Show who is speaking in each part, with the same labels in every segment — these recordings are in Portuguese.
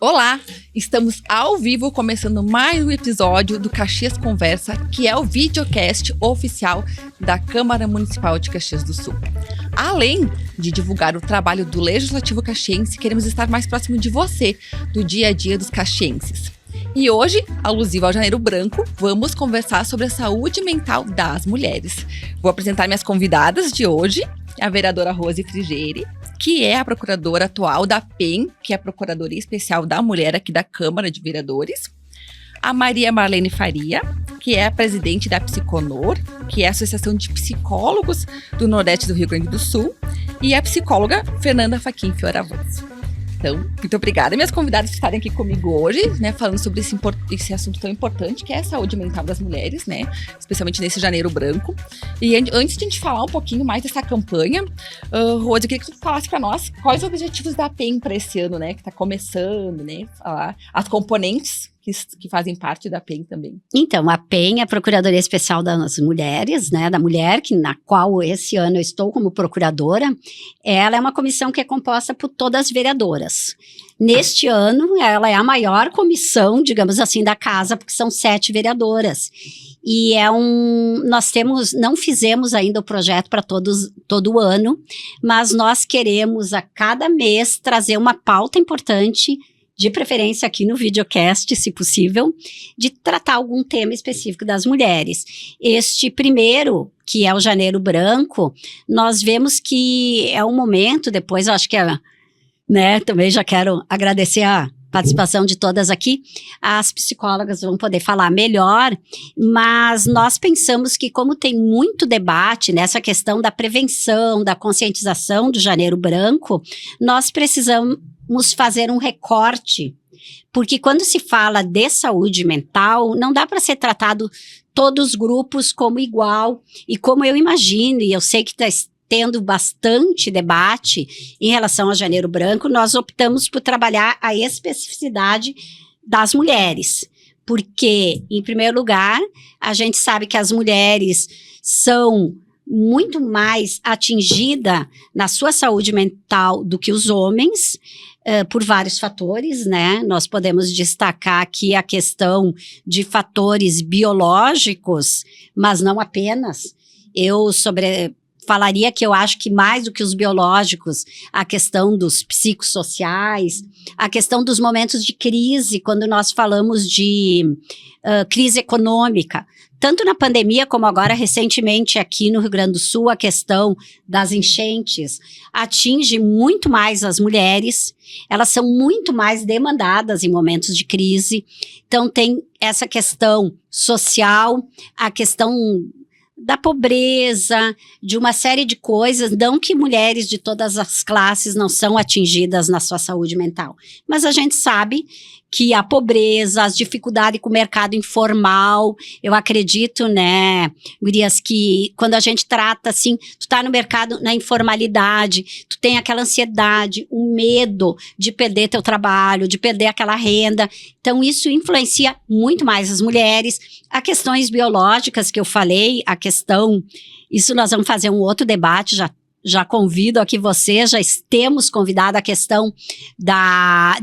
Speaker 1: Olá, estamos ao vivo começando mais um episódio do Caxias Conversa, que é o videocast oficial da Câmara Municipal de Caxias do Sul. Além de divulgar o trabalho do Legislativo Caxiense, queremos estar mais próximo de você, do dia a dia dos caxienses. E hoje, alusivo ao Janeiro Branco, vamos conversar sobre a saúde mental das mulheres. Vou apresentar minhas convidadas de hoje, a vereadora Rose Frigeri, que é a procuradora atual da PEN, que é a Procuradoria Especial da Mulher aqui da Câmara de Vereadores. A Maria Marlene Faria, que é a presidente da Psiconor, que é a Associação de Psicólogos do Nordeste do Rio Grande do Sul. E a psicóloga Fernanda Fachin Fioravante. Então, muito obrigada, minhas convidadas, por estarem aqui comigo hoje, né, falando sobre esse assunto tão importante, que é a saúde mental das mulheres, né, especialmente nesse Janeiro Branco. E antes de a gente falar um pouquinho mais dessa campanha, Rose, eu queria que tu falasse para nós quais os objetivos da PEN para esse ano, né, que está começando, né, as componentes que fazem parte da PEN também.
Speaker 2: Então, a PEN é a Procuradoria Especial das Mulheres, né, da mulher, na qual esse ano eu estou como procuradora. Ela é uma comissão que é composta por todas as vereadoras. Neste ano, ela é a maior comissão, digamos assim, da casa, porque são 7 vereadoras. E não fizemos ainda o projeto para todo o ano, mas nós queremos a cada mês trazer uma pauta importante, de preferência aqui no videocast, se possível, de tratar algum tema específico das mulheres. Este primeiro, que é o Janeiro Branco, nós vemos que é um momento, depois eu acho que também já quero agradecer a participação de todas aqui, as psicólogas vão poder falar melhor, mas nós pensamos que como tem muito debate nessa questão da prevenção, da conscientização do Janeiro Branco, nós precisamos fazer um recorte, porque quando se fala de saúde mental, não dá para ser tratado todos os grupos como igual, e como eu imagino, e eu sei que está tendo bastante debate em relação ao Janeiro Branco, nós optamos por trabalhar a especificidade das mulheres, porque, em primeiro lugar, a gente sabe que as mulheres são muito mais atingidas na sua saúde mental do que os homens, por vários fatores, né? Nós podemos destacar aqui a questão de fatores biológicos, mas não apenas. Falaria que eu acho que mais do que os biológicos, a questão dos psicossociais, a questão dos momentos de crise, quando nós falamos de crise econômica, tanto na pandemia como agora recentemente aqui no Rio Grande do Sul, a questão das enchentes atinge muito mais as mulheres, elas são muito mais demandadas em momentos de crise, então tem essa questão social, a questão da pobreza, de uma série de coisas, não que mulheres de todas as classes não são atingidas na sua saúde mental, mas a gente sabe que a pobreza, as dificuldades com o mercado informal, eu acredito, né, gurias, que quando a gente trata assim, tu tá no mercado, na informalidade, tu tem aquela ansiedade, o medo de perder teu trabalho, de perder aquela renda, então isso influencia muito mais as mulheres, as questões biológicas que eu falei, isso nós vamos fazer um outro debate, já convido aqui vocês, já temos convidado a questão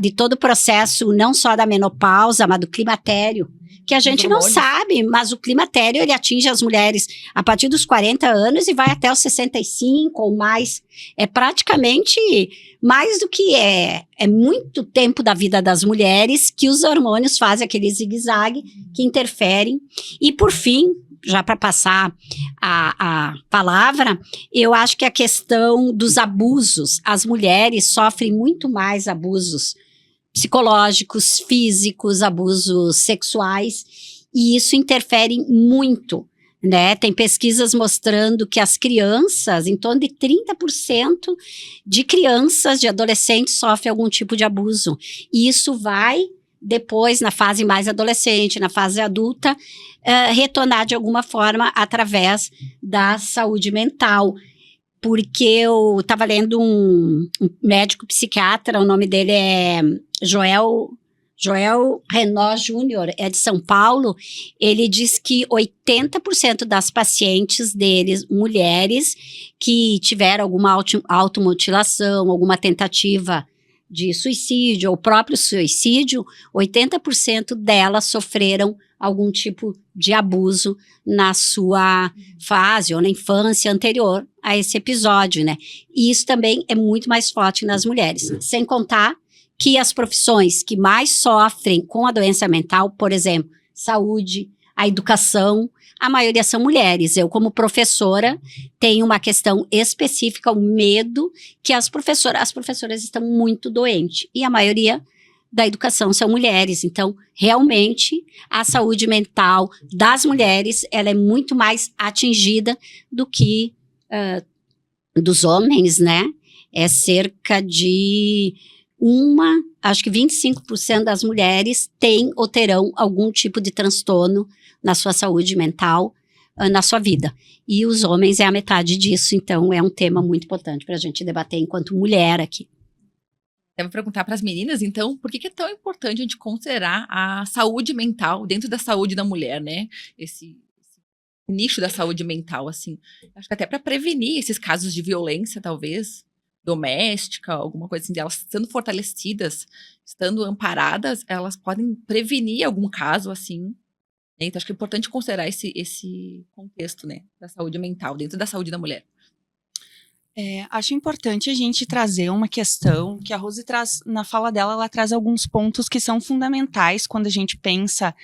Speaker 2: de todo o processo, não só da menopausa, mas do climatério, que a gente não sabe, mas o climatério ele atinge as mulheres a partir dos 40 anos e vai até os 65 ou mais. É praticamente mais do que é muito tempo da vida das mulheres que os hormônios fazem aquele zigue-zague que interferem. E por fim, já para passar a palavra, eu acho que a questão dos abusos, as mulheres sofrem muito mais abusos psicológicos, físicos, abusos sexuais, e isso interfere muito, né? Tem pesquisas mostrando que as crianças, em torno de 30% de crianças, de adolescentes sofrem algum tipo de abuso, e isso vai depois, na fase mais adolescente, na fase adulta, retornar de alguma forma através da saúde mental. Porque eu estava lendo um médico psiquiatra, o nome dele é Joel Renaud Júnior, é de São Paulo. Ele diz que 80% das pacientes deles, mulheres, que tiveram alguma automutilação, alguma tentativa de suicídio ou próprio suicídio, 80% delas sofreram algum tipo de abuso na sua fase ou na infância anterior a esse episódio, né? E isso também é muito mais forte nas mulheres. Sem contar que as profissões que mais sofrem com a doença mental, por exemplo, saúde, a educação, a maioria são mulheres. Eu, como professora, tenho uma questão específica, o medo que as professoras estão muito doentes. E a maioria da educação são mulheres. Então, realmente, a saúde mental das mulheres, ela é muito mais atingida do que dos homens, né? É cerca de acho que 25% das mulheres têm ou terão algum tipo de transtorno na sua saúde mental, na sua vida. E os homens é a metade disso, então é um tema muito importante para a gente debater enquanto mulher aqui.
Speaker 1: Eu vou perguntar para as meninas, então, por que é tão importante a gente considerar a saúde mental dentro da saúde da mulher, né? Esse nicho da saúde mental, assim. Acho que até para prevenir esses casos de violência, talvez, doméstica, alguma coisa assim, delas sendo fortalecidas, estando amparadas, elas podem prevenir algum caso, assim. Então, acho que é importante considerar esse contexto, né, da saúde mental, dentro da saúde da mulher.
Speaker 3: Acho importante a gente trazer uma questão que a Rose traz, na fala dela, ela traz alguns pontos que são fundamentais quando a gente pensa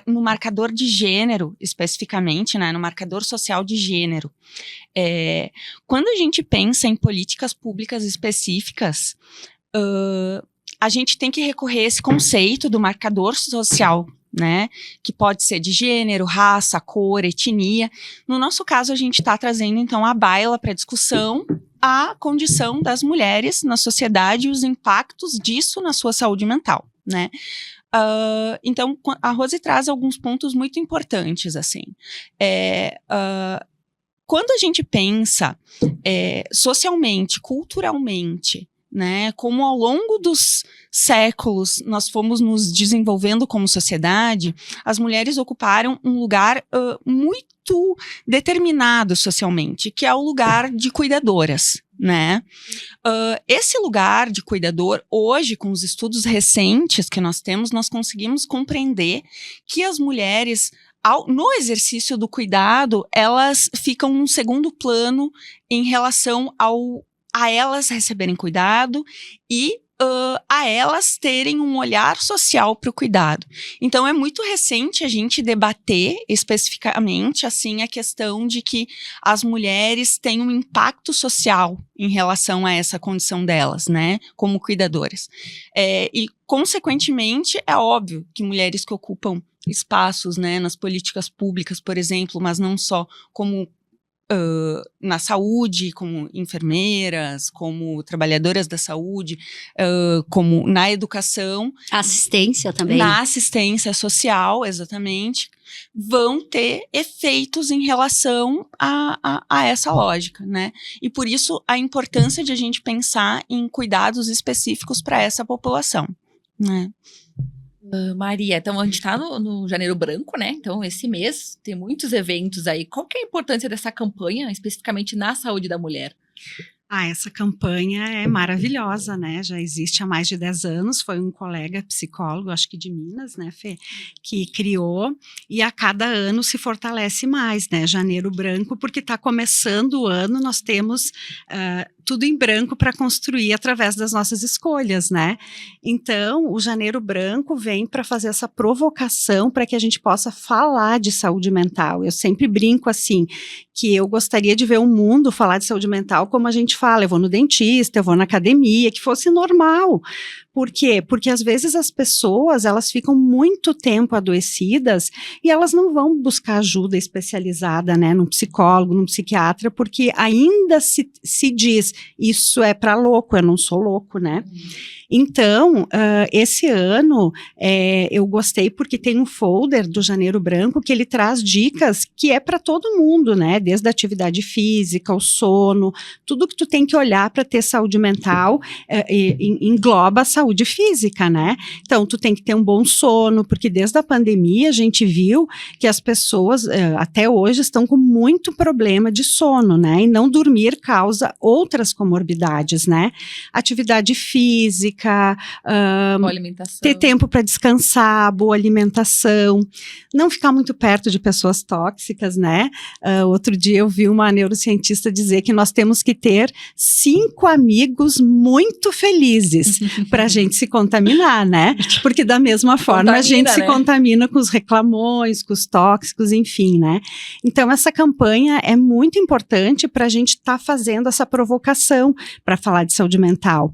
Speaker 3: no marcador de gênero, especificamente, né, no marcador social de gênero. Quando a gente pensa em políticas públicas específicas, a gente tem que recorrer a esse conceito do marcador social, né, que pode ser de gênero, raça, cor, etnia. No nosso caso, a gente está trazendo, então, à baila para discussão a condição das mulheres na sociedade e os impactos disso na sua saúde mental, né. Então, a Rose traz alguns pontos muito importantes, assim. Quando a gente pensa socialmente, culturalmente, né, como ao longo dos séculos nós fomos nos desenvolvendo como sociedade, as mulheres ocuparam um lugar muito determinado socialmente, que é o lugar de cuidadoras, né? Esse lugar de cuidador, hoje, com os estudos recentes que nós temos, nós conseguimos compreender que as mulheres, no exercício do cuidado, elas ficam num segundo plano em relação a elas receberem cuidado e a elas terem um olhar social para o cuidado. Então, é muito recente a gente debater especificamente assim, a questão de que as mulheres têm um impacto social em relação a essa condição delas, né, como cuidadoras. E, consequentemente, é óbvio que mulheres que ocupam espaços, né, nas políticas públicas, por exemplo, mas não só, como na saúde, como enfermeiras, como trabalhadoras da saúde, como na educação.
Speaker 2: Assistência também.
Speaker 3: Na assistência social, exatamente, vão ter efeitos em relação a essa lógica, né? E por isso a importância de a gente pensar em cuidados específicos para essa população, né?
Speaker 1: Maria, então a gente está no Janeiro Branco, né? Então esse mês tem muitos eventos aí. Qual que é a importância dessa campanha, especificamente na saúde da mulher?
Speaker 4: Essa campanha é maravilhosa, né? Já existe há mais de 10 anos, foi um colega psicólogo, acho que de Minas, né, Fê, que criou, e a cada ano se fortalece mais, né? Janeiro Branco, porque está começando o ano, nós temos tudo em branco para construir através das nossas escolhas, né? Então, o Janeiro Branco vem para fazer essa provocação para que a gente possa falar de saúde mental. Eu sempre brinco assim, que eu gostaria de ver o mundo falar de saúde mental como a gente fala, eu vou no dentista, eu vou na academia, que fosse normal. Por quê? Porque às vezes as pessoas, elas ficam muito tempo adoecidas e elas não vão buscar ajuda especializada, né, num psicólogo, num psiquiatra, porque ainda se diz, isso é para louco, eu não sou louco, né? Então, esse ano, eu gostei porque tem um folder do Janeiro Branco que ele traz dicas que é para todo mundo, né? Desde a atividade física, o sono, tudo que tu tem que olhar para ter saúde mental, engloba a saúde saúde física, né? Então, tu tem que ter um bom sono, porque desde a pandemia a gente viu que as pessoas até hoje estão com muito problema de sono, né? E não dormir causa outras comorbidades, né? Atividade física,
Speaker 1: Boa alimentação.
Speaker 4: ter tempo para descansar, boa alimentação, não ficar muito perto de pessoas tóxicas, né? Outro dia eu vi uma neurocientista dizer que nós temos que ter 5 amigos muito felizes para a gente se contaminar, né? Porque da mesma forma a gente se contamina com os reclamões, com os tóxicos, enfim, né? Então essa campanha é muito importante para a gente estar fazendo essa provocação para falar de saúde mental.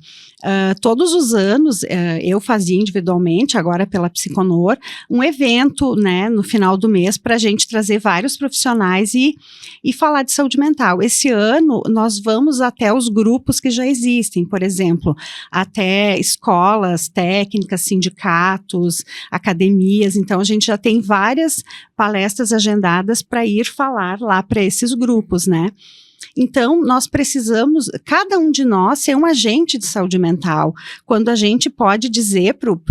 Speaker 4: Todos os anos eu fazia individualmente, agora pela Psiconor, um evento, né, no final do mês para a gente trazer vários profissionais e falar de saúde mental. Esse ano nós vamos até os grupos que já existem, por exemplo, até escolas técnicas, sindicatos, academias. Então a gente já tem várias palestras agendadas para ir falar lá para esses grupos, né? Então, nós precisamos, cada um de nós, ser um agente de saúde mental. Quando a gente pode dizer pro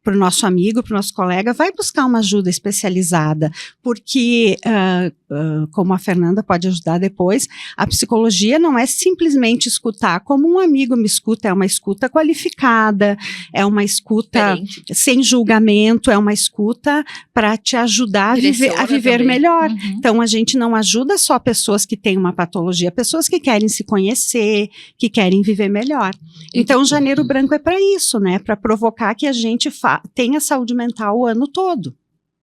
Speaker 4: nosso amigo, pro nosso colega, vai buscar uma ajuda especializada, porque, como a Fernanda pode ajudar depois, a psicologia não é simplesmente escutar como um amigo me escuta, é uma escuta qualificada, é uma escuta sem julgamento, é uma escuta para te ajudar a viver melhor. Então, a gente não ajuda só pessoas que têm uma patologia, pessoas que querem se conhecer, que querem viver melhor. Então, Janeiro Branco é para isso, né? Para provocar que a gente tenha saúde mental o ano todo.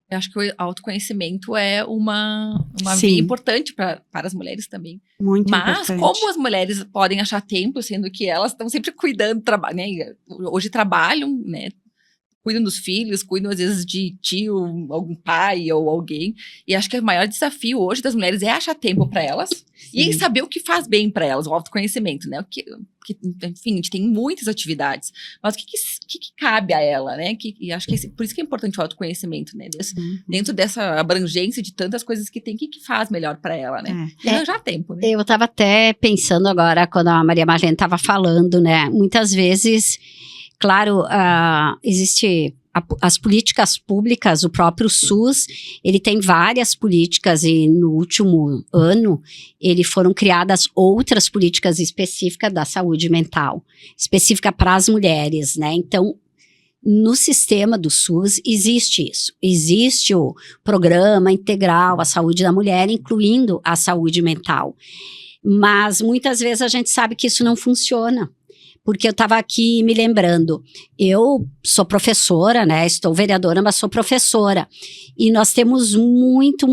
Speaker 1: Eu acho que o autoconhecimento é uma via importante para as mulheres também.
Speaker 4: Muito
Speaker 1: importante.
Speaker 4: Mas
Speaker 1: como as mulheres podem achar tempo, sendo que elas estão sempre cuidando, né? Hoje trabalham, né? Cuidam dos filhos, cuidam às vezes de tio, algum pai ou alguém. E acho que o maior desafio hoje das mulheres é achar tempo para elas e saber o que faz bem para elas, o autoconhecimento, né? Enfim, a gente tem muitas atividades, mas o que cabe a ela, né? E acho que por isso que é importante o autoconhecimento, né? Dentro dessa abrangência de tantas coisas que tem, o que faz melhor para ela, né? E arranjar tempo, né?
Speaker 2: Eu estava até pensando agora, quando a Maria Marlene estava falando, né? Muitas vezes, claro, existe as políticas públicas, o próprio SUS, ele tem várias políticas e no último ano, foram criadas outras políticas específicas da saúde mental, específica para as mulheres, né? Então, no sistema do SUS existe isso, existe o programa integral, a saúde da mulher, incluindo a saúde mental, mas muitas vezes a gente sabe que isso não funciona. Porque eu estava aqui me lembrando, eu sou professora, né, estou vereadora, mas sou professora, e nós temos muito,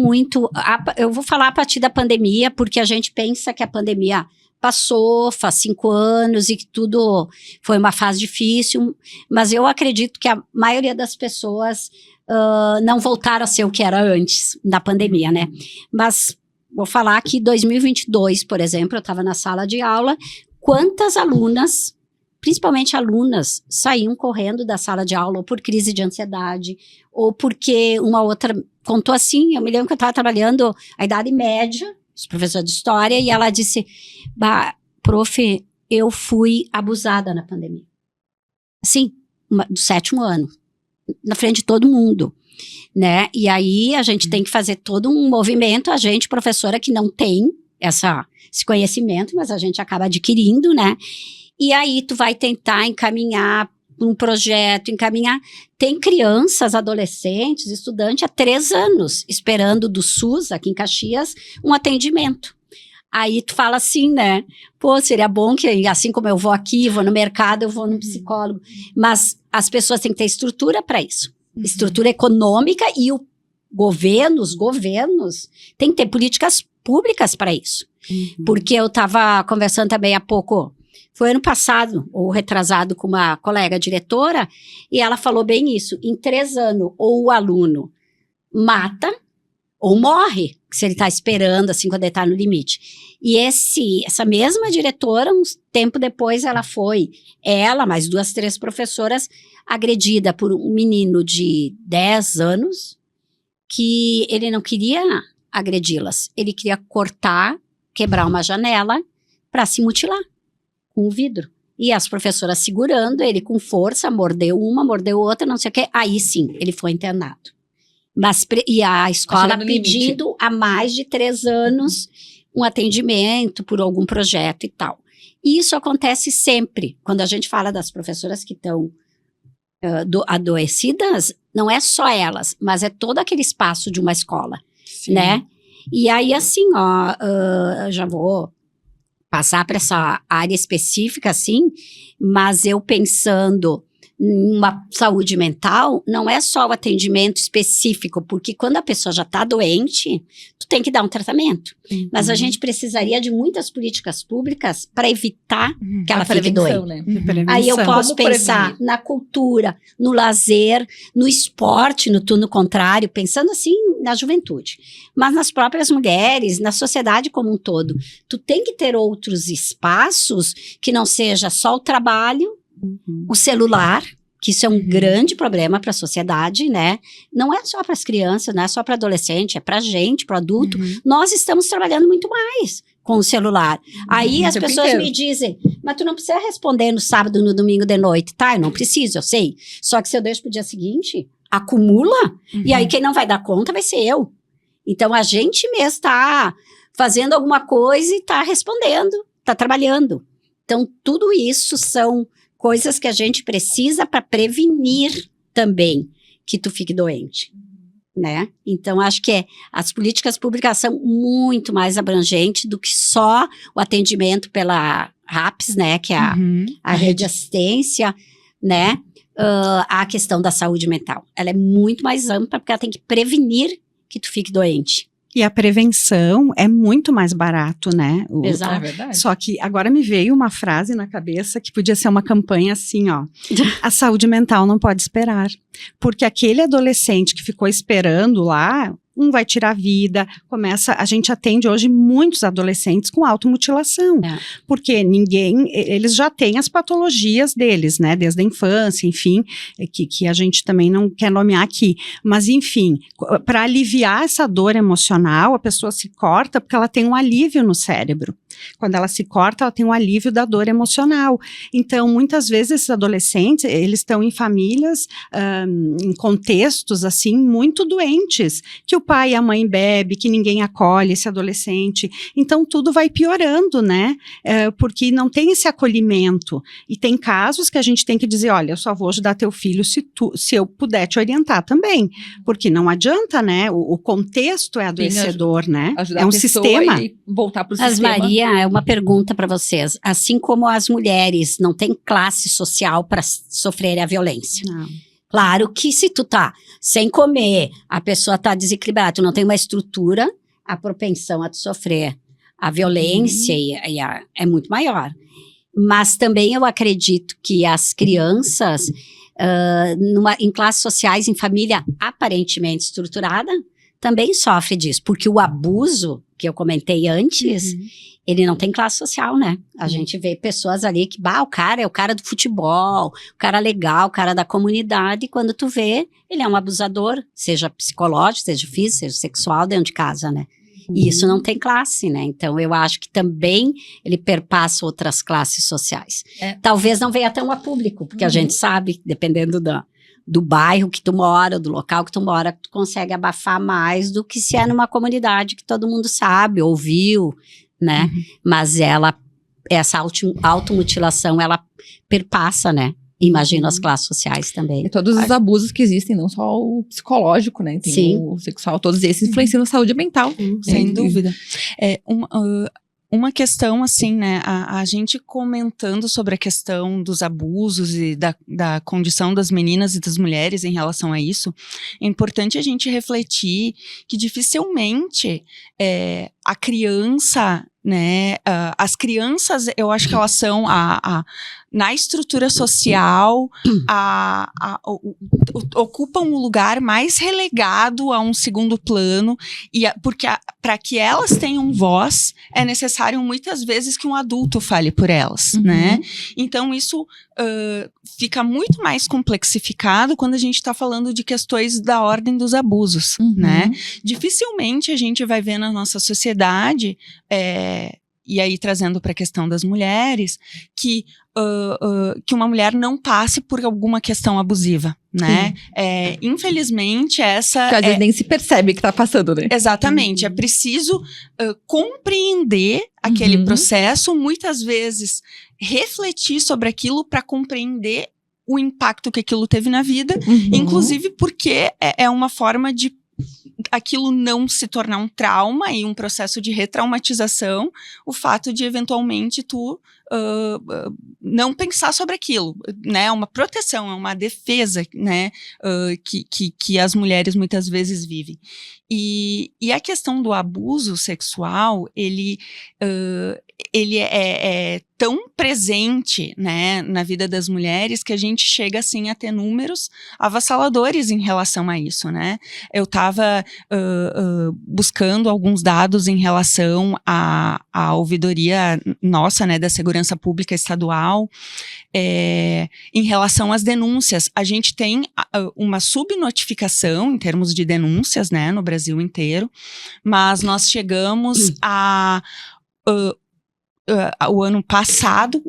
Speaker 2: eu vou falar a partir da pandemia, porque a gente pensa que a pandemia passou, faz 5 anos e que tudo foi uma fase difícil, mas eu acredito que a maioria das pessoas não voltaram a ser o que era antes da pandemia, né, mas vou falar que 2022, por exemplo, eu estava na sala de aula, quantas alunas, principalmente alunas, saíam correndo da sala de aula ou por crise de ansiedade, ou porque uma outra contou assim, eu me lembro que eu estava trabalhando a idade média, professora de história, e ela disse, prof, eu fui abusada na pandemia. Assim, do 7º ano, na frente de todo mundo, né? E aí a gente tem que fazer todo um movimento, a gente, professora, que não tem esse conhecimento, mas a gente acaba adquirindo, né? E aí tu vai tentar encaminhar um projeto, tem crianças, adolescentes, estudantes há 3 anos esperando do SUS, aqui em Caxias, um atendimento. Aí tu fala assim, né, pô, seria bom que assim como eu vou aqui, vou no mercado, eu vou no psicólogo, mas as pessoas têm que ter estrutura para isso, estrutura econômica e os governos têm que ter políticas públicas para isso, porque eu estava conversando também há pouco, foi ano passado, ou retrasado, com uma colega diretora, e ela falou bem isso, em 3 anos, ou o aluno mata, ou morre, se ele está esperando, assim, quando ele está no limite. E essa mesma diretora, um tempo depois, ela, mais 2, 3 professoras, agredida por um menino de 10 anos, que ele não queria agredi-las, ele queria cortar, quebrar uma janela, para se mutilar com o vidro. E as professoras segurando ele com força, mordeu uma, mordeu outra, não sei o quê. Aí sim, ele foi internado. E a escola pedindo há mais de 3 anos um atendimento por algum projeto e tal. E isso acontece sempre. Quando a gente fala das professoras que estão adoecidas, não é só elas, mas é todo aquele espaço de uma escola, né? E aí, assim, já vou passar para essa área específica, assim, mas eu pensando uma saúde mental, não é só o atendimento específico, porque quando a pessoa já está doente, tu tem que dar um tratamento. Mas a gente precisaria de muitas políticas públicas para evitar que ela fique doente.
Speaker 1: Né?
Speaker 2: Aí eu posso pensar na cultura, no lazer, no esporte, no turno contrário, pensando assim na juventude. Mas nas próprias mulheres, na sociedade como um todo. Tu tem que ter outros espaços que não seja só o trabalho, o celular, que isso é um grande problema para a sociedade, né? Não é só para as crianças, não é só para adolescente, é para gente, para adulto. Nós estamos trabalhando muito mais com o celular. Aí as pessoas me dizem, mas tu não precisa responder no sábado, no domingo de noite. Tá, eu não preciso, eu sei. Só que se eu deixo pro dia seguinte, acumula, e aí quem não vai dar conta vai ser eu. Então a gente mesmo está fazendo alguma coisa e está respondendo, está trabalhando. Então tudo isso são coisas que a gente precisa para prevenir também que tu fique doente, né? Então, acho que as políticas públicas são muito mais abrangentes do que só o atendimento pela RAPS, né? Que é a rede de assistência, né? A questão da saúde mental. Ela é muito mais ampla porque ela tem que prevenir que tu fique doente.
Speaker 4: E a prevenção é muito mais barato, né?
Speaker 2: Exato.
Speaker 1: É verdade.
Speaker 4: Só que agora me veio uma frase na cabeça que podia ser uma campanha assim, ó. A saúde mental não pode esperar. Porque aquele adolescente que ficou esperando lá, vai tirar a vida, a gente atende hoje muitos adolescentes com automutilação, porque eles já têm as patologias deles, né, desde a infância, enfim, que a gente também não quer nomear aqui, mas enfim, para aliviar essa dor emocional, a pessoa se corta porque ela tem um alívio no cérebro. Quando ela se corta, ela tem um alívio da dor emocional. Então, muitas vezes esses adolescentes, eles estão em famílias, em contextos, assim, muito doentes, que o pai e a mãe bebem, que ninguém acolhe esse adolescente. Então, tudo vai piorando, né? Porque não tem esse acolhimento. E tem casos que a gente tem que dizer, olha, eu só vou ajudar teu filho se eu puder te orientar também. Porque não adianta, né? O contexto é adoecedor, né?
Speaker 1: É um sistema. E voltar para o sistema.
Speaker 2: Maria, é uma pergunta para vocês. Assim como as mulheres não têm classe social para sofrer a violência.
Speaker 4: Não.
Speaker 2: Claro que se tu tá sem comer, a pessoa tá desequilibrada, tu não tem uma estrutura, a propensão a tu sofrer a violência é muito maior. Mas também eu acredito que as crianças, em classes sociais, em família aparentemente estruturada, também sofrem disso. Porque o abuso, que eu comentei antes, ele não tem classe social, né? A gente vê pessoas ali que, o cara é o cara do futebol, o cara legal, o cara da comunidade, e quando tu vê, ele é um abusador, seja psicológico, seja físico, seja sexual, dentro de casa, né? E isso não tem classe, né? Então, eu acho que também ele perpassa outras classes sociais. Talvez não venha tão a público, porque a gente sabe, dependendo do bairro que tu mora, do local que tu mora, tu consegue abafar mais do que se é numa comunidade que todo mundo sabe, ouviu, né? Mas essa automutilação, ela perpassa, né? Imagino as classes sociais também.
Speaker 1: E todos os abusos que existem, não só o psicológico, né? Tem o sexual, todos esses influenciam na saúde mental.
Speaker 3: Sem dúvida. Uma questão, assim, né, a gente comentando sobre a questão dos abusos e da condição das meninas e das mulheres em relação a isso, é importante a gente refletir que dificilmente a criança, né, as crianças, eu acho que elas são na estrutura social, ocupam um lugar mais relegado a um segundo plano, porque para que elas tenham voz, é necessário muitas vezes que um adulto fale por elas, né? Então isso fica muito mais complexificado quando a gente está falando de questões da ordem dos abusos, né? Dificilmente a gente vai ver na nossa sociedade e aí trazendo para a questão das mulheres, que uma mulher não passe por alguma questão abusiva, né? Infelizmente, essa...
Speaker 1: Porque às vezes nem se percebe que tá passando, né?
Speaker 3: Exatamente, é preciso compreender aquele processo, muitas vezes refletir sobre aquilo para compreender o impacto que aquilo teve na vida, inclusive porque é uma forma de aquilo não se tornar um trauma e um processo de retraumatização, o fato de eventualmente tu não pensar sobre aquilo, né? É uma proteção, é uma defesa, né? Que as mulheres muitas vezes vivem. E a questão do abuso sexual, ele é tão presente, né, na vida das mulheres que a gente chega assim a ter números avassaladores em relação a isso, né? Eu estava buscando alguns dados em relação à ouvidoria nossa, né, da Segurança Pública Estadual, em relação às denúncias. A gente tem uma subnotificação em termos de denúncias, né, no Brasil inteiro, mas nós chegamos o ano passado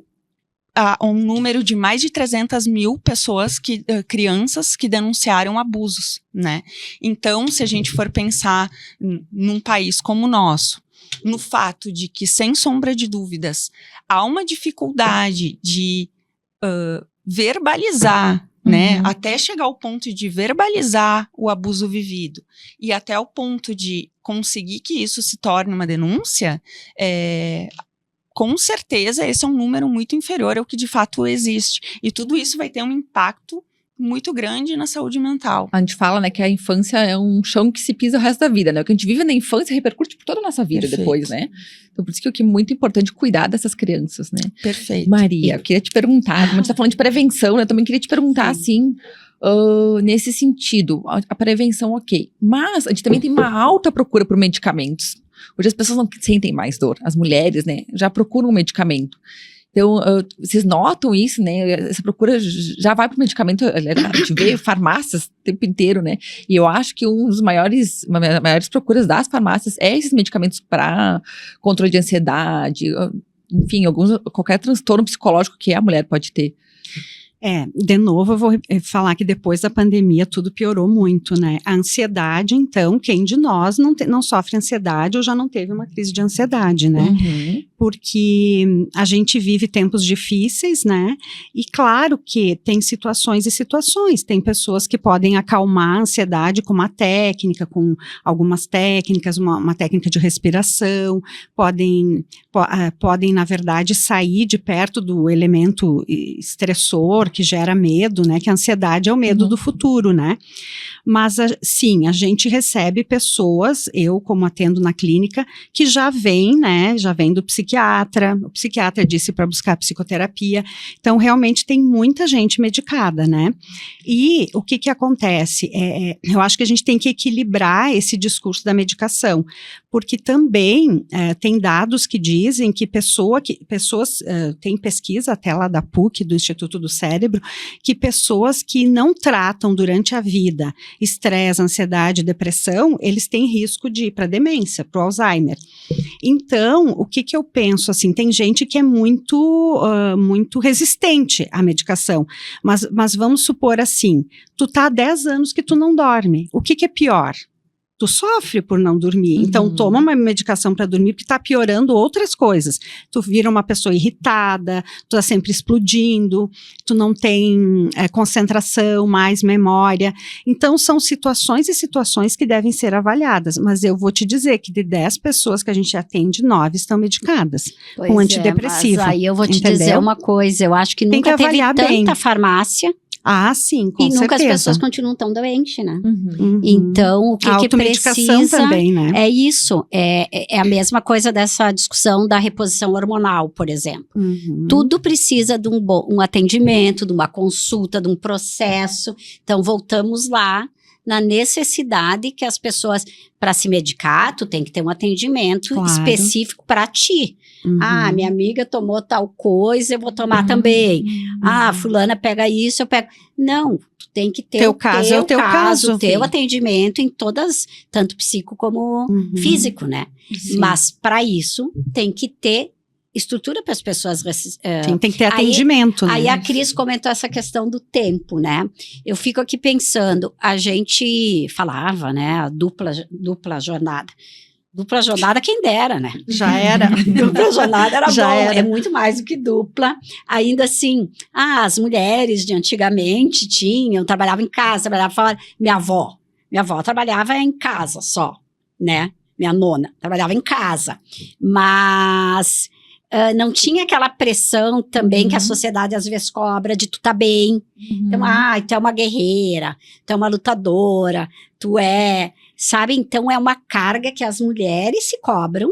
Speaker 3: a um número de mais de 300 mil pessoas, crianças que denunciaram abusos, né? Então, se a gente for pensar num país como o nosso, no fato de que, sem sombra de dúvidas, há uma dificuldade de verbalizar, né? Até chegar ao ponto de verbalizar o abuso vivido e até o ponto de conseguir que isso se torne uma denúncia, com certeza esse é um número muito inferior ao que de fato existe. E tudo isso vai ter um impacto muito grande na saúde mental.
Speaker 1: A gente fala, né, que a infância é um chão que se pisa o resto da vida, né? O que a gente vive na infância repercute por toda a nossa vida. Perfeito. Depois, né? Então, por isso que é muito importante cuidar dessas crianças, né?
Speaker 3: Perfeito.
Speaker 1: Maria, eu queria te perguntar, como a gente tá falando de prevenção, né? Eu também queria te perguntar, assim, nesse sentido, a prevenção, ok. Mas a gente também tem uma alta procura por medicamentos. Hoje as pessoas não sentem mais dor, as mulheres, né, já procuram um medicamento. Então, vocês notam isso, né? Essa procura já vai para o medicamento, a gente vê farmácias o tempo inteiro, né? E eu acho que uma das maiores procuras das farmácias é esses medicamentos para controle de ansiedade, enfim, qualquer transtorno psicológico que a mulher pode ter.
Speaker 4: De novo, eu vou falar que depois da pandemia tudo piorou muito, né? A ansiedade, então, quem de nós não sofre ansiedade ou já não teve uma crise de ansiedade, né? Porque a gente vive tempos difíceis, né? E claro que tem situações e situações. Tem pessoas que podem acalmar a ansiedade com uma técnica, com algumas técnicas, uma técnica de respiração, podem, na verdade, sair de perto do elemento estressor que gera medo, né? Que a ansiedade é o medo do futuro, né? Mas, sim, a gente recebe pessoas, eu como atendo na clínica, que já vem, né? Já vem do psiquiatra, o psiquiatra disse para buscar psicoterapia. Então, realmente tem muita gente medicada, né? E o que acontece? Eu acho que a gente tem que equilibrar esse discurso da medicação, porque também tem dados que dizem que pessoas, tem pesquisa até lá da PUC, do Instituto do Cérebro, que pessoas que não tratam durante a vida estresse, ansiedade, depressão, eles têm risco de ir para demência, para o Alzheimer. Então, o que eu penso, assim, tem gente que é muito resistente à medicação, mas vamos supor assim, tu tá há 10 anos que tu não dorme, o que é pior? Tu sofre por não dormir, então toma uma medicação para dormir porque tá piorando outras coisas. Tu vira uma pessoa irritada, tu tá sempre explodindo, tu não tem concentração, mais memória. Então são situações e situações que devem ser avaliadas, mas eu vou te dizer que de 10 pessoas que a gente atende, 9 estão medicadas com antidepressivo.
Speaker 2: Mas aí eu vou te dizer uma coisa, eu acho que nunca teve tanta farmácia.
Speaker 4: Ah, sim, com certeza.
Speaker 2: E nunca as pessoas continuam tão doentes, né? Então, o que precisa também, né? É isso. É a mesma coisa dessa discussão da reposição hormonal, por exemplo. Tudo precisa de um atendimento, de uma consulta, de um processo. Então, voltamos lá na necessidade que as pessoas, para se medicar, tu tem que ter um atendimento específico para ti. Ah, minha amiga tomou tal coisa, eu vou tomar também. Ah, fulana pega isso, eu pego. Não, tu tem que ter
Speaker 4: Teu caso é o teu caso,
Speaker 2: teu
Speaker 4: filho.
Speaker 2: atendimento em todas, tanto psico como físico, né?
Speaker 1: Sim.
Speaker 2: Mas para isso tem que ter estrutura para as pessoas.
Speaker 4: Sim, tem que ter
Speaker 2: Aí-
Speaker 4: atendimento, né?
Speaker 2: Aí a Cris comentou essa questão do tempo, né? Eu fico aqui pensando, a gente falava, né? A dupla jornada. Dupla jornada, quem dera, né?
Speaker 4: Já era.
Speaker 2: Dupla jornada era
Speaker 4: Já
Speaker 2: bom,
Speaker 4: era.
Speaker 2: é muito mais do que dupla. Ainda assim, as mulheres de antigamente trabalhavam em casa, trabalhavam fora. Minha avó trabalhava em casa só, né? Minha nona trabalhava em casa. Mas não tinha aquela pressão também que a sociedade às vezes cobra de tu tá bem. Então, tu é uma guerreira, tu é uma lutadora, tu é... Sabe? Então, é uma carga que as mulheres se cobram,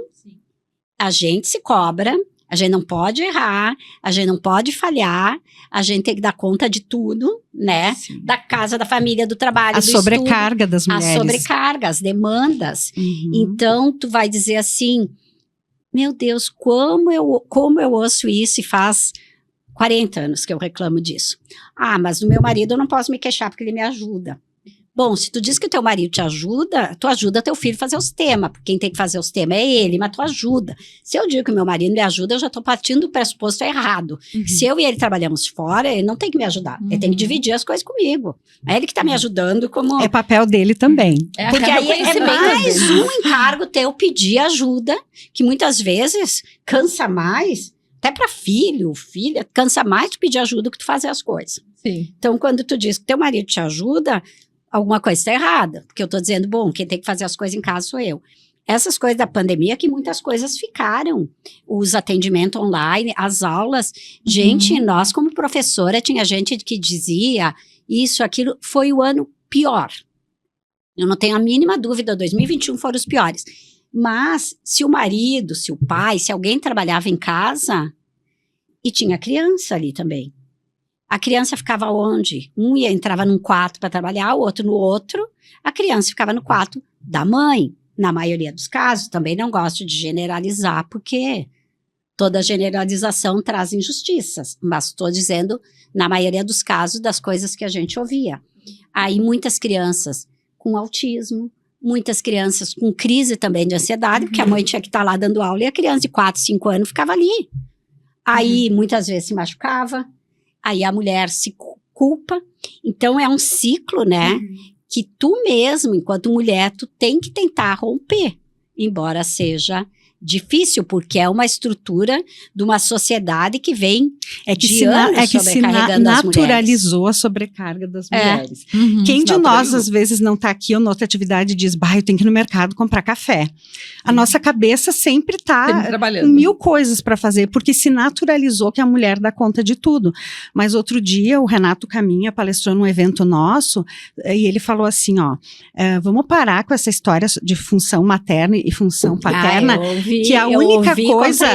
Speaker 2: a gente se cobra, a gente não pode errar, a gente não pode falhar, a gente tem que dar conta de tudo, né?
Speaker 3: Sim.
Speaker 2: Da casa, da família, do trabalho,
Speaker 4: A
Speaker 2: do estudo.
Speaker 4: sobrecarga das
Speaker 2: A
Speaker 4: mulheres.
Speaker 2: sobrecarga, as demandas.
Speaker 4: Uhum.
Speaker 2: Então, tu vai dizer assim, meu Deus, como eu ouço isso e faz 40 anos que eu reclamo disso. Ah, mas do meu marido eu não posso me queixar porque ele me ajuda. Bom, se tu diz que o teu marido te ajuda, tu ajuda teu filho a fazer os temas, porque quem tem que fazer os temas é ele, mas tu ajuda. Se eu digo que o meu marido me ajuda, eu já tô partindo do pressuposto errado. Se eu e ele trabalhamos fora, ele não tem que me ajudar, ele tem que dividir as coisas comigo. É ele que tá me ajudando como...
Speaker 4: É papel dele também.
Speaker 2: Porque
Speaker 1: acaba
Speaker 2: aí é
Speaker 1: conhecimento
Speaker 2: mais
Speaker 1: dele.
Speaker 2: um encargo teu pedir ajuda, que muitas vezes cansa mais, até para filho, filha, cansa mais tu pedir ajuda do que tu fazer as coisas.
Speaker 1: Sim.
Speaker 2: Então, quando tu diz que teu marido te ajuda, alguma coisa está errada. Porque eu tô dizendo, bom, quem tem que fazer as coisas em casa sou eu. Essas coisas da pandemia, que muitas coisas ficaram. Os atendimentos online, as aulas. Gente, nós como professora, tinha gente que dizia isso, aquilo, foi o ano pior. Eu não tenho a mínima dúvida, 2021 foram os piores. Mas, se o marido, se o pai, se alguém trabalhava em casa, e tinha criança ali também. A criança ficava onde? Entrava num quarto para trabalhar, o outro no outro. A criança ficava no quarto da mãe. Na maioria dos casos, também não gosto de generalizar, porque toda generalização traz injustiças. Mas estou dizendo, na maioria dos casos, das coisas que a gente ouvia. Aí muitas crianças com autismo, muitas crianças com crise também de ansiedade, porque a mãe tinha que estar lá dando aula e a criança de 4, 5 anos ficava ali. Aí muitas vezes se machucava. Aí a mulher se culpa. Então, é um ciclo, né? Que tu mesmo, enquanto mulher, tu tem que tentar romper. Embora seja difícil, porque é uma estrutura de uma sociedade que vem sobrecarregando as mulheres.
Speaker 4: naturalizou a sobrecarga das mulheres.
Speaker 1: Uhum.
Speaker 4: Quem de nós,
Speaker 1: Naturalizou.
Speaker 4: às vezes, não está aqui ou noutra atividade e diz, eu tenho que ir no mercado comprar café. A nossa cabeça sempre está
Speaker 1: Sempre
Speaker 4: com
Speaker 1: trabalhando.
Speaker 4: 1000 coisas para fazer, porque se naturalizou que a mulher dá conta de tudo. Mas outro dia, o Renato Caminha palestrou num evento nosso, e ele falou assim, vamos parar com essa história de função materna e função paterna, que a única coisa,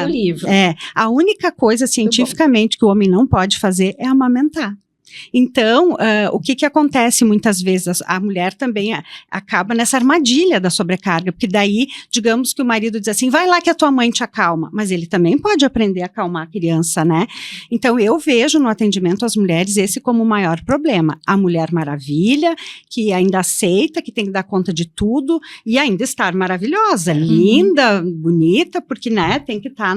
Speaker 4: a única coisa cientificamente que o homem não pode fazer é amamentar. Então, o que acontece muitas vezes? A mulher também acaba nessa armadilha da sobrecarga, porque daí, digamos que o marido diz assim, vai lá que a tua mãe te acalma, mas ele também pode aprender a acalmar a criança, né? Então, eu vejo no atendimento às mulheres esse como o maior problema. A Mulher Maravilha, que ainda aceita, que tem que dar conta de tudo e ainda estar maravilhosa, linda, bonita, porque, né, tem que estar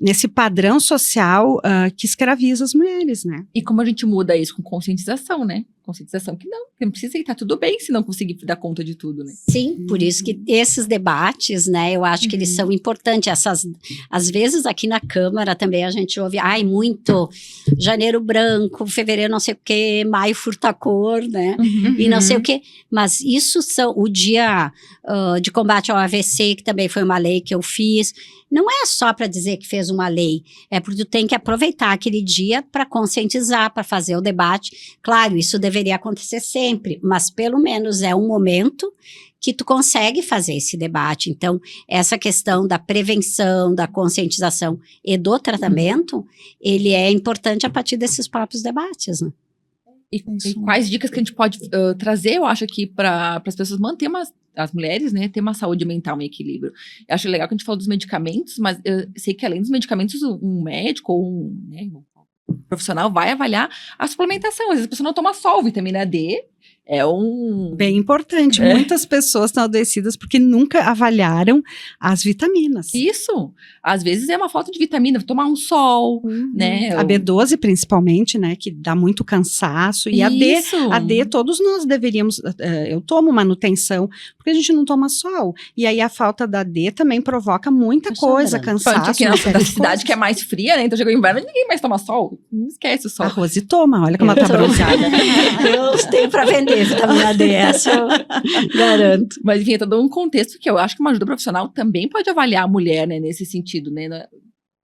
Speaker 4: nesse padrão social que escraviza as mulheres, né?
Speaker 1: E como a gente muda isso com conscientização, né? Conscientização que não precisa ir, tá tudo bem se não conseguir dar conta de tudo, né?
Speaker 2: Sim, por isso que esses debates, né, eu acho que eles são importantes. Às vezes aqui na Câmara também a gente ouve, muito janeiro branco, fevereiro não sei o quê, maio furta-cor, né? E não sei o quê. Mas isso são o dia de combate ao AVC, que também foi uma lei que eu fiz. Não é só para dizer que fez uma lei, é porque tu tem que aproveitar aquele dia para conscientizar, para fazer o debate. Claro, isso deveria acontecer sempre, mas pelo menos é um momento que tu consegue fazer esse debate. Então, essa questão da prevenção, da conscientização e do tratamento, ele é importante a partir desses próprios debates, né?
Speaker 1: E quais dicas que a gente pode trazer, eu acho, aqui para as pessoas manter as mulheres, né, ter uma saúde mental em equilíbrio. Eu acho legal que a gente falou dos medicamentos, mas eu sei que além dos medicamentos, um médico ou um profissional vai avaliar a suplementação. Às vezes a pessoa não toma sol, vitamina D é
Speaker 4: bem importante. Muitas pessoas estão adoecidas porque nunca avaliaram as vitaminas.
Speaker 1: Isso. Às vezes é uma falta de vitamina, tomar um sol, né?
Speaker 4: A B12 principalmente, né, que dá muito cansaço. E a D, todos nós deveríamos, eu tomo manutenção, porque a gente não toma sol. E aí a falta da D também provoca muita coisa, cansaço.
Speaker 1: Aqui na cidade que é mais fria, né? Então chega o inverno e ninguém mais toma sol. Não esquece o sol.
Speaker 4: A Rose toma, olha como ela tá bronzeada.
Speaker 2: Eu tenho pra vender vitamina D, essa eu garanto.
Speaker 1: Mas enfim, é todo um contexto que eu acho que uma ajuda profissional também pode avaliar a mulher, né, nesse sentido, né?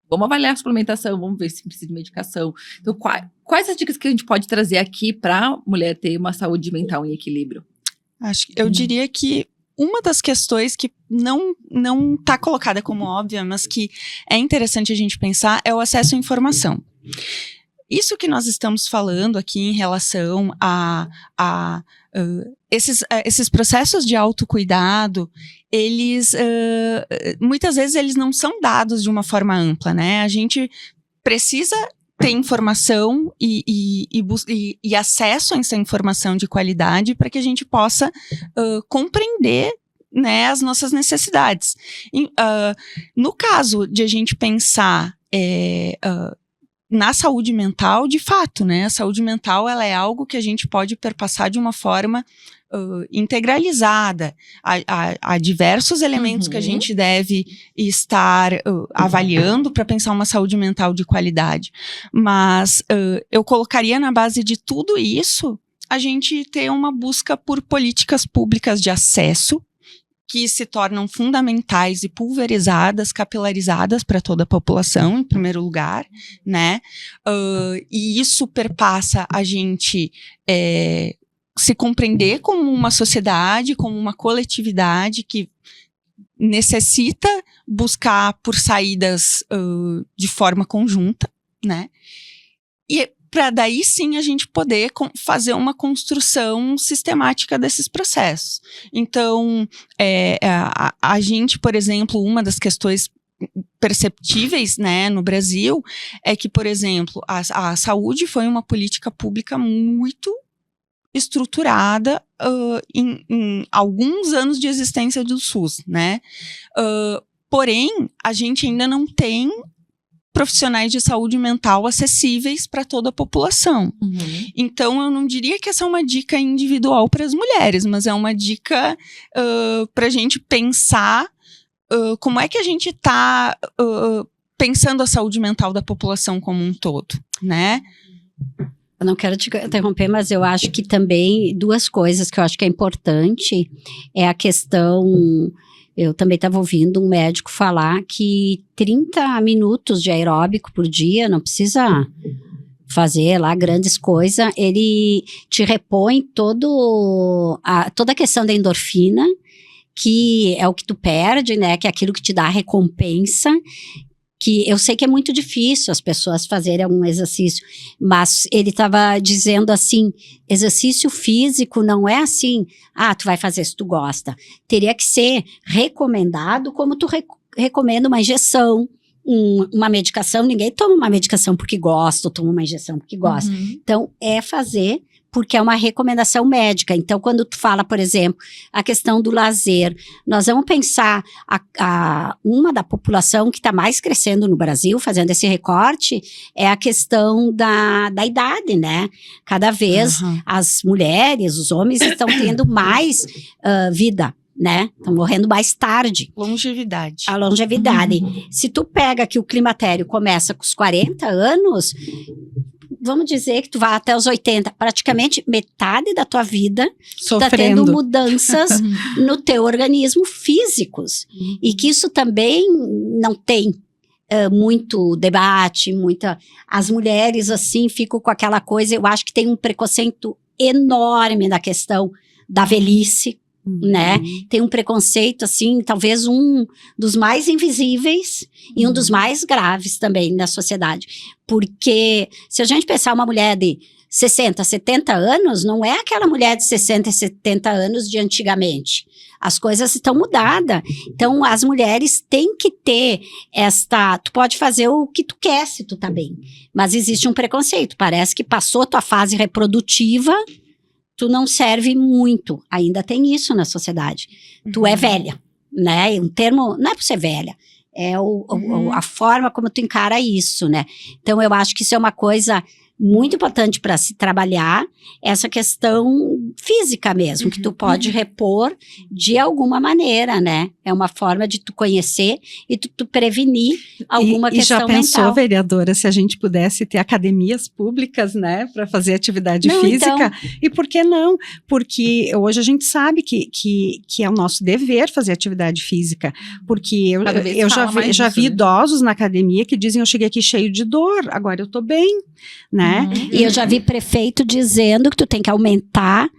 Speaker 1: Vamos avaliar a suplementação, vamos ver se precisa de medicação. Então, quais as dicas que a gente pode trazer aqui para a mulher ter uma saúde mental em equilíbrio?
Speaker 3: Eu diria que uma das questões que não está colocada como óbvia, mas que é interessante a gente pensar, é o acesso à informação. Isso que nós estamos falando aqui em relação a esses processos de autocuidado, eles, muitas vezes, eles não são dados de uma forma ampla, né? A gente precisa ter informação e acesso a essa informação de qualidade para que a gente possa compreender, né, as nossas necessidades. No caso de a gente pensar na saúde mental, de fato, né, a saúde mental ela é algo que a gente pode perpassar de uma forma integralizada. Há diversos elementos que a gente deve estar avaliando para pensar uma saúde mental de qualidade. Mas eu colocaria na base de tudo isso a gente ter uma busca por políticas públicas de acesso que se tornam fundamentais e pulverizadas, capilarizadas para toda a população, em primeiro lugar, né? E isso perpassa a gente se compreender como uma sociedade, como uma coletividade que necessita buscar por saídas de forma conjunta, né? E para daí sim a gente poder fazer uma construção sistemática desses processos. Então, a gente, por exemplo, uma das questões perceptíveis, né, no Brasil, é que, por exemplo, a saúde foi uma política pública muito estruturada em alguns anos de existência do SUS, né? Porém, a gente ainda não tem profissionais de saúde mental acessíveis para toda a população. Então, eu não diria que essa é uma dica individual para as mulheres, mas é uma dica para a gente pensar como é que a gente está pensando a saúde mental da população como um todo, né?
Speaker 2: Eu não quero te interromper, mas eu acho que também duas coisas que eu acho que é importante é a questão. Eu também estava ouvindo um médico falar que 30 minutos de aeróbico por dia, não precisa fazer lá grandes coisas, ele te repõe toda a questão da endorfina, que é o que tu perde, né? Que é aquilo que te dá a recompensa. Que eu sei que é muito difícil as pessoas fazerem algum exercício, mas ele estava dizendo assim, exercício físico não é assim, tu vai fazer se tu gosta. Teria que ser recomendado como tu recomenda uma injeção, uma medicação. Ninguém toma uma medicação porque gosta, ou toma uma injeção porque gosta. Então, é fazer porque é uma recomendação médica. Então, quando tu fala, por exemplo, a questão do lazer, nós vamos pensar uma da população que está mais crescendo no Brasil, fazendo esse recorte, é a questão da idade, né? Cada vez as mulheres, os homens estão tendo mais vida, né? Estão morrendo mais tarde.
Speaker 3: Longevidade.
Speaker 2: A longevidade. Se tu pega que o climatério começa com os 40 anos... Vamos dizer que tu vai até os 80, praticamente metade da tua vida está tendo mudanças no teu organismo físicos. E que isso também não tem muito debate, as mulheres assim ficam com aquela coisa, eu acho que tem um preconceito enorme na questão da velhice, né? Tem um preconceito, assim, talvez um dos mais invisíveis e um dos mais graves também na sociedade. Porque se a gente pensar uma mulher de 60, 70 anos, não é aquela mulher de 60 e 70 anos de antigamente. As coisas estão mudadas. Então, as mulheres têm que ter tu pode fazer o que tu quer se tu tá bem. Mas existe um preconceito. Parece que passou a tua fase reprodutiva, tu não serve muito. Ainda tem isso na sociedade. Tu é velha, né? Um termo, não é por ser velha. É a forma como tu encara isso, né? Então, eu acho que isso é uma coisa muito importante para se trabalhar, essa questão física mesmo, que tu pode repor de alguma maneira, né? É uma forma de tu conhecer e tu prevenir alguma questão mental.
Speaker 4: E já pensou, vereadora, se a gente pudesse ter academias públicas, né, para fazer atividade física? Então... E por que não? Porque hoje a gente sabe que é o nosso dever fazer atividade física, porque eu já vi idosos na academia que dizem, eu cheguei aqui cheio de dor, agora eu tô bem, né?
Speaker 2: E eu já vi prefeito dizendo que tu tem que aumentar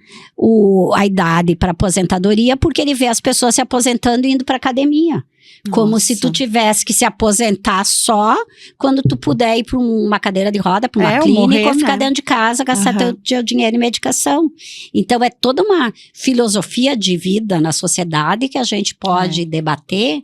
Speaker 2: a idade para aposentadoria, porque ele vê as pessoas se aposentando e indo para academia. Como se tu tivesse que se aposentar só quando tu puder ir para uma cadeira de roda, para uma clínica, ou ficar dentro de casa, gastar teu dinheiro em medicação. Então, é toda uma filosofia de vida na sociedade que a gente pode debater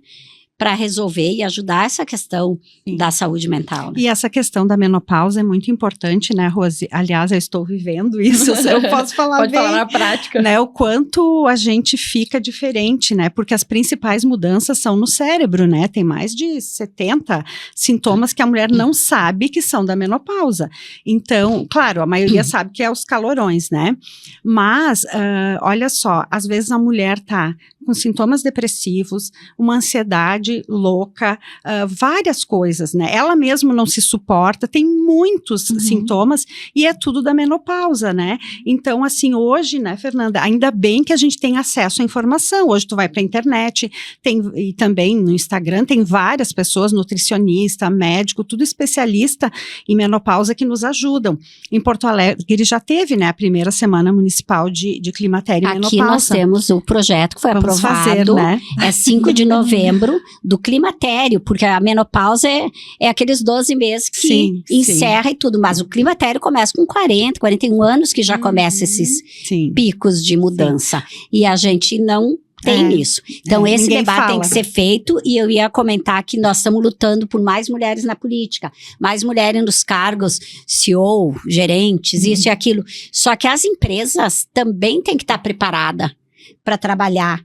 Speaker 2: para resolver e ajudar essa questão da saúde mental. Né?
Speaker 4: E essa questão da menopausa é muito importante, né, Rose? Aliás, eu estou vivendo isso, eu posso falar
Speaker 1: Pode
Speaker 4: bem.
Speaker 1: falar na prática.
Speaker 4: Né, o quanto a gente fica diferente, né? Porque as principais mudanças são no cérebro, né? Tem mais de 70 sintomas que a mulher não sabe que são da menopausa. Então, claro, a maioria sabe que é os calorões, né? Mas, olha só, às vezes a mulher tá com sintomas depressivos, uma ansiedade louca, várias coisas, né? Ela mesma não se suporta, tem muitos sintomas e é tudo da menopausa, né? Então, assim, hoje, né, Fernanda, ainda bem que a gente tem acesso à informação. Hoje tu vai pra internet, e também no Instagram tem várias pessoas, nutricionista, médico, tudo especialista em menopausa que nos ajudam. Em Porto Alegre já teve, né, a primeira semana municipal de climatério e menopausa.
Speaker 2: Aqui nós temos o projeto que foi aprovado, né? É 5 de novembro, do climatério, porque a menopausa é aqueles 12 meses que encerra e tudo, mas o climatério começa com 40, 41 anos que já começa esses picos de mudança. E a gente não tem isso. Então, esse debate tem que ser feito, e eu ia comentar que nós estamos lutando por mais mulheres na política, mais mulheres nos cargos CEO, gerentes, isso e aquilo. Só que as empresas também têm que estar preparadas para trabalhar.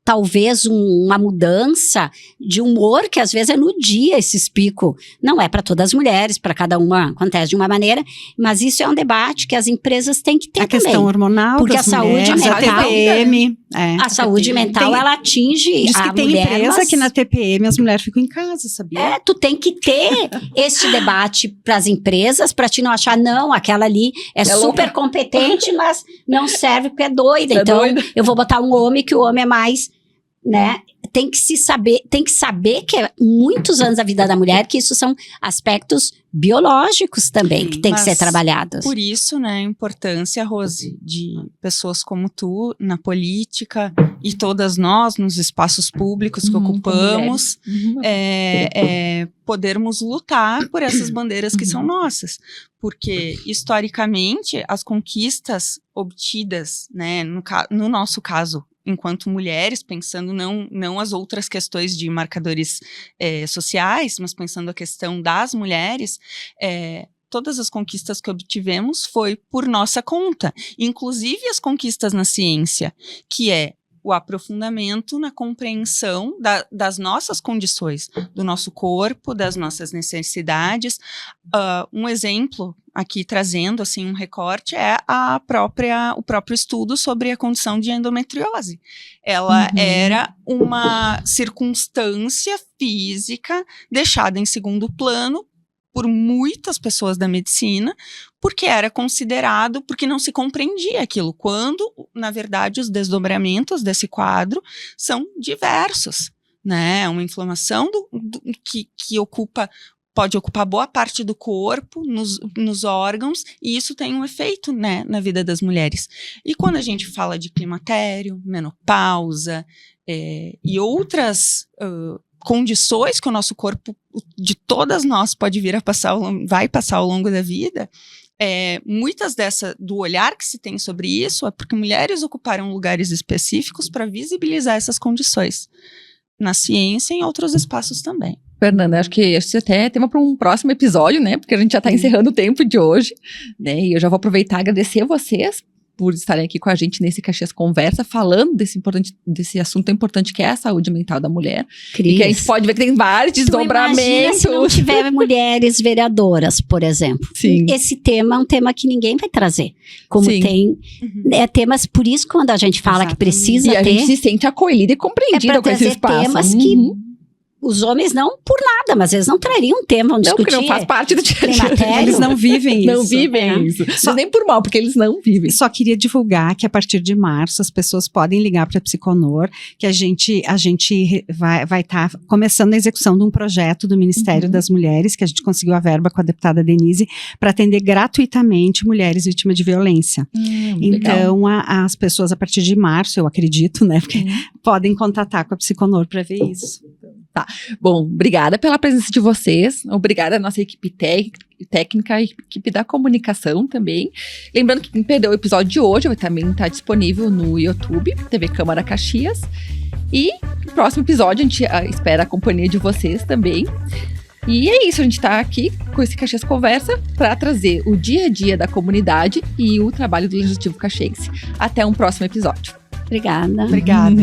Speaker 2: Talvez uma mudança de humor, que às vezes é no dia esses picos. Não é para todas as mulheres, para cada uma acontece de uma maneira, mas isso é um debate que as empresas têm que ter também.
Speaker 4: A questão hormonal,
Speaker 2: porque a saúde mental,
Speaker 4: a TPM,
Speaker 2: a saúde mental, ela atinge
Speaker 4: diz
Speaker 2: a
Speaker 4: que tem
Speaker 2: mulher,
Speaker 4: empresa que na TPM as mulheres ficam em casa, sabia?
Speaker 2: Tu tem que ter esse debate para as empresas, para te não achar, não, aquela ali é super competente, mas não serve porque é doida. Então, eu vou botar um homem, que o homem é mais, né? Tem que saber que é muitos anos da vida da mulher, que isso são aspectos biológicos também, que tem que ser trabalhados.
Speaker 3: Por isso, né, a importância, Rose, de pessoas como tu na política e todas nós nos espaços públicos que ocupamos, podermos lutar por essas bandeiras que são nossas. Porque, historicamente, as conquistas obtidas, né, no nosso caso, enquanto mulheres, pensando não as outras questões de marcadores sociais, mas pensando a questão das mulheres, todas as conquistas que obtivemos foi por nossa conta, inclusive as conquistas na ciência, que é o aprofundamento na compreensão das nossas condições, do nosso corpo, das nossas necessidades. Um exemplo, aqui trazendo assim um recorte, é o próprio estudo sobre a condição de endometriose. Ela era uma circunstância física deixada em segundo plano por muitas pessoas da medicina, porque era considerado, porque não se compreendia aquilo, quando, na verdade, os desdobramentos desse quadro são diversos, né? Uma inflamação que pode ocupar boa parte do corpo, nos órgãos, e isso tem um efeito, né, na vida das mulheres. E quando a gente fala de climatério, menopausa e outras condições que o nosso corpo, de todas nós, vai passar ao longo da vida, muitas do olhar que se tem sobre isso é porque mulheres ocuparam lugares específicos para visibilizar essas condições na ciência e em outros espaços também.
Speaker 1: Fernanda, acho que esse até é tema para um próximo episódio, né? Porque a gente já está encerrando o tempo de hoje, né? E eu já vou aproveitar e agradecer a vocês por estarem aqui com a gente nesse Caxias Conversa, falando desse assunto importante que é a saúde mental da mulher.
Speaker 2: Cris,
Speaker 1: e que a gente pode ver que tem vários desdobramentos.
Speaker 2: Imagina se não tiver mulheres vereadoras, por exemplo.
Speaker 1: Sim.
Speaker 2: Esse tema é um tema que ninguém vai trazer. Como
Speaker 1: Sim.
Speaker 2: tem temas, por isso quando a gente fala que precisa
Speaker 1: E a
Speaker 2: ter,
Speaker 1: gente se sente acolhida e compreendida com esse
Speaker 2: trazer
Speaker 1: espaço.
Speaker 2: temas que os homens não por nada, mas eles não trariam um tema, vão
Speaker 1: Não, porque
Speaker 2: discutir.
Speaker 1: não faz parte do dia a dia.
Speaker 2: climatério.
Speaker 4: Eles não vivem isso.
Speaker 1: Não vivem isso. Mas nem por mal, porque eles não vivem.
Speaker 4: Só queria divulgar que a partir de março as pessoas podem ligar para a Psiconor, que a gente vai estar começando a execução de um projeto do Ministério das Mulheres, que a gente conseguiu a verba com a deputada Denise, para atender gratuitamente mulheres vítimas de violência. Então, as pessoas a partir de março, eu acredito, né, porque podem contatar com a Psiconor para ver isso.
Speaker 1: Bom, obrigada pela presença de vocês, obrigada à nossa equipe técnica e equipe da comunicação também. Lembrando que quem perdeu o episódio de hoje vai também estar disponível no YouTube, TV Câmara Caxias. E no próximo episódio a gente espera a companhia de vocês também. E é isso, a gente está aqui com esse Caxias Conversa para trazer o dia a dia da comunidade e o trabalho do Legislativo Caxiense. Até um próximo episódio.
Speaker 2: Obrigada.
Speaker 4: Obrigada.